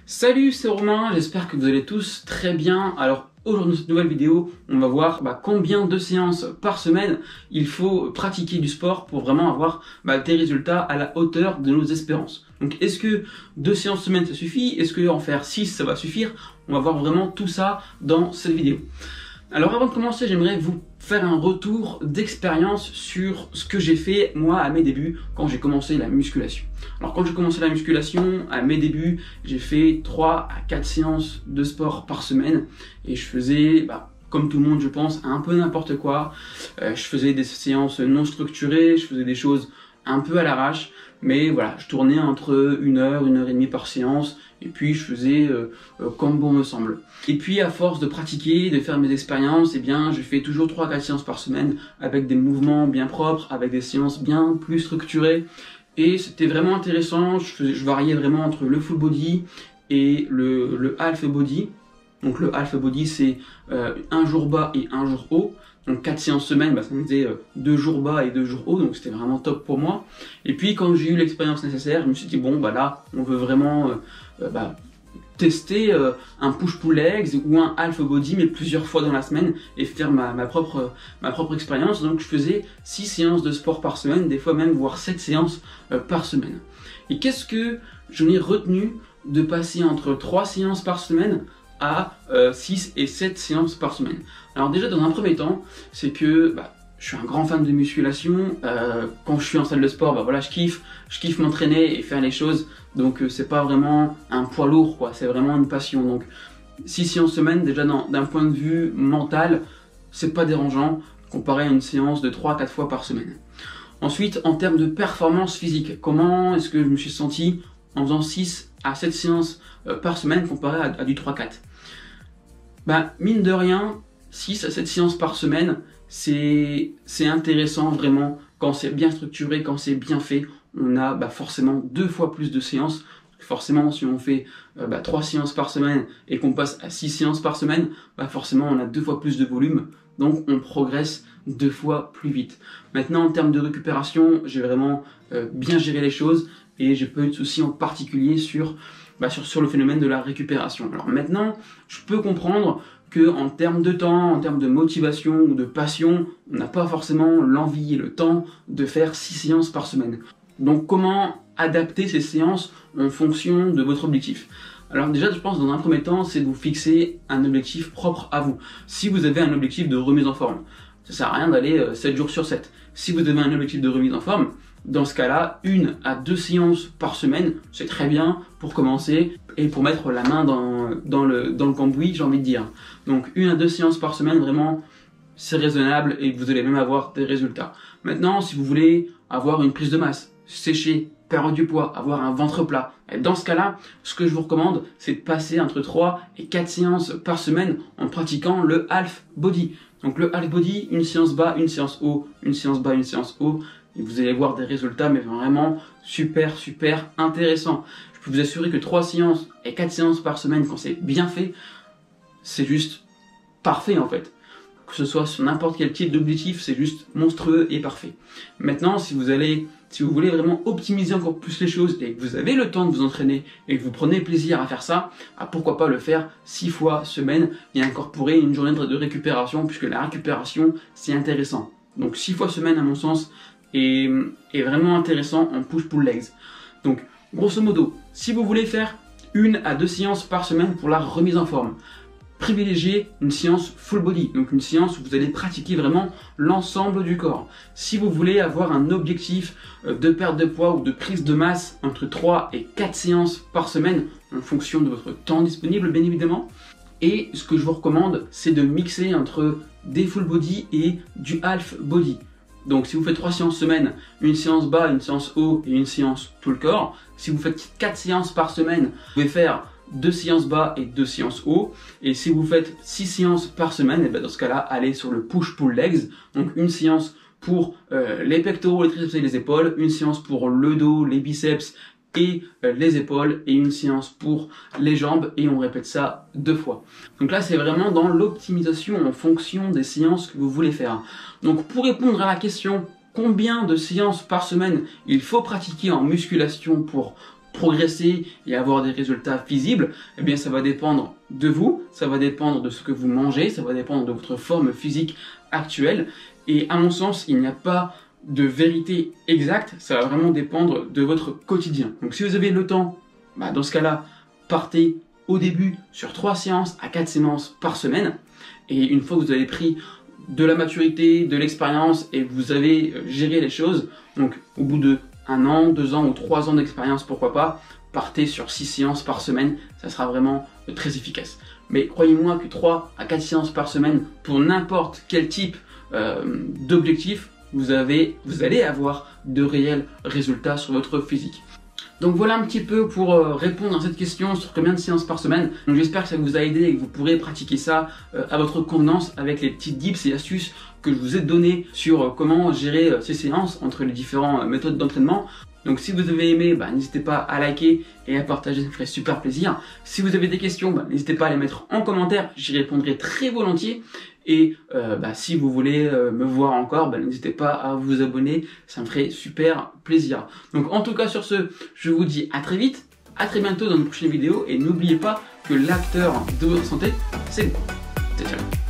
Salut, c'est Romain, j'espère que vous allez tous très bien. Alors aujourd'hui dans cette nouvelle vidéo, on va voir combien de séances par semaine il faut pratiquer du sport pour vraiment avoir des résultats à la hauteur de nos espérances. Donc est-ce que 2 séances semaine ça suffit? Est-ce que en faire 6 ça va suffire? On va voir vraiment tout ça dans cette vidéo. Alors avant de commencer, j'aimerais vous faire un retour d'expérience sur ce que j'ai fait moi à mes débuts quand j'ai commencé la musculation. Alors quand j'ai commencé la musculation, à mes débuts, j'ai fait 3 à 4 séances de sport par semaine et je faisais, comme tout le monde je pense, un peu n'importe quoi. Je faisais des séances non structurées, je faisais des choses un peu à l'arrache, mais voilà, je tournais entre 1 heure, 1 heure et demie par séance, et puis je faisais comme bon me semble. Et puis à force de pratiquer, de faire mes expériences, je fais toujours 3 à 4 séances par semaine, avec des mouvements bien propres, avec des séances bien plus structurées, et c'était vraiment intéressant. Je variais vraiment entre le full body et le half body. Donc le half body c'est un jour bas et un jour haut. Donc 4 séances semaine, ça me faisait 2 jours bas et 2 jours hauts, donc c'était vraiment top pour moi. Et puis quand j'ai eu l'expérience nécessaire, je me suis dit bon là, on veut vraiment tester un push-pull legs ou un half body, mais plusieurs fois dans la semaine et faire ma propre expérience. Donc je faisais 6 séances de sport par semaine, des fois même voire 7 séances par semaine. Et qu'est-ce que j'en ai retenu de passer entre 3 séances par semaine à 6 et 7 séances par semaine? Alors déjà dans un premier temps, c'est que je suis un grand fan de musculation. Quand je suis en salle de sport, je kiffe m'entraîner et faire les choses. Donc c'est pas vraiment un poids lourd, quoi. C'est vraiment une passion. Donc 6 séances semaine, déjà d'un point de vue mental, c'est pas dérangeant comparé à une séance de 3 à 4 fois par semaine. Ensuite, en termes de performance physique, comment est-ce que je me suis senti en faisant 6 à 7 séances par semaine comparé à du 3-4? Mine de rien, 6 à 7 séances par semaine, c'est intéressant vraiment quand c'est bien structuré, quand c'est bien fait. On a forcément 2 fois plus de séances. Forcément, si on fait 3 séances par semaine et qu'on passe à 6 séances par semaine, forcément on a 2 fois plus de volume. Donc on progresse 2 fois plus vite. Maintenant, en termes de récupération, j'ai vraiment bien géré les choses et j'ai pas eu de soucis en particulier sur le phénomène de la récupération. Alors maintenant, je peux comprendre que en termes de temps, en termes de motivation ou de passion, on n'a pas forcément l'envie et le temps de faire 6 séances par semaine. Donc comment adapter ces séances en fonction de votre objectif? Alors déjà, je pense dans un premier temps, c'est de vous fixer un objectif propre à vous. Si vous avez un objectif de remise en forme, ça sert à rien d'aller 7 jours sur 7. Si vous avez un objectif de remise en forme, dans ce cas-là, 1 à 2 séances par semaine, c'est très bien pour commencer et pour mettre la main dans le cambouis, j'ai envie de dire. Donc 1 à 2 séances par semaine, vraiment, c'est raisonnable et vous allez même avoir des résultats. Maintenant, si vous voulez avoir une prise de masse, sécher, perdre du poids, avoir un ventre plat, et dans ce cas-là, ce que je vous recommande, c'est de passer entre 3 et 4 séances par semaine en pratiquant le half body. Donc le half body, une séance bas, une séance haut, une séance bas, une séance haut. Et vous allez voir des résultats mais vraiment super intéressants. Je peux vous assurer que 3 séances et 4 séances par semaine, quand c'est bien fait, c'est juste parfait en fait. Que ce soit sur n'importe quel type d'objectif, c'est juste monstrueux et parfait. Maintenant, si vous voulez vraiment optimiser encore plus les choses et que vous avez le temps de vous entraîner et que vous prenez plaisir à faire ça, pourquoi pas le faire 6 fois semaine et incorporer une journée de récupération, puisque la récupération c'est intéressant. Donc 6 fois semaine à mon sens est vraiment intéressant en push-pull legs. Donc grosso modo, si vous voulez faire 1 à 2 séances par semaine pour la remise en forme, privilégiez une séance full body, donc une séance où vous allez pratiquer vraiment l'ensemble du corps. Si vous voulez avoir un objectif de perte de poids ou de prise de masse, entre 3 et 4 séances par semaine, en fonction de votre temps disponible bien évidemment. Et ce que je vous recommande, c'est de mixer entre des full body et du half body. Donc si vous faites 3 séances semaine, une séance bas, une séance haut et une séance tout le corps, si vous faites 4 séances par semaine, vous pouvez faire 2 séances bas et 2 séances haut. Et si vous faites 6 séances par semaine, dans ce cas-là, allez sur le push-pull legs. Donc une séance pour les pectoraux, les triceps et les épaules, une séance pour le dos, les biceps et les épaules, et une séance pour les jambes, et on répète ça 2 fois. Donc là, c'est vraiment dans l'optimisation en fonction des séances que vous voulez faire. Donc pour répondre à la question combien de séances par semaine il faut pratiquer en musculation pour progresser et avoir des résultats visibles, eh bien ça va dépendre de vous, ça va dépendre de ce que vous mangez, ça va dépendre de votre forme physique actuelle. Et à mon sens, il n'y a pas de vérité exacte, ça va vraiment dépendre de votre quotidien. Donc si vous avez le temps, dans ce cas-là, partez au début sur 3 séances à 4 séances par semaine. Et une fois que vous avez pris de la maturité, de l'expérience et que vous avez géré les choses, donc au bout de 1 an, 2 ans ou 3 ans d'expérience, pourquoi pas, partez sur 6 séances par semaine, ça sera vraiment très efficace. Mais croyez-moi que 3 à 4 séances par semaine pour n'importe quel type d'objectif, vous allez avoir de réels résultats sur votre physique. Donc voilà un petit peu pour répondre à cette question sur combien de séances par semaine. Donc j'espère que ça vous a aidé et que vous pourrez pratiquer ça à votre convenance avec les petits tips et astuces que je vous ai donné sur comment gérer ces séances entre les différentes méthodes d'entraînement. Donc si vous avez aimé, n'hésitez pas à liker et à partager, ça me ferait super plaisir. Si vous avez des questions, n'hésitez pas à les mettre en commentaire, j'y répondrai très volontiers. Et si vous voulez me voir encore, n'hésitez pas à vous abonner, ça me ferait super plaisir. Donc en tout cas sur ce, je vous dis à très vite, à très bientôt dans une prochaine vidéo et n'oubliez pas que l'acteur de votre santé, c'est vous. Ciao, ciao.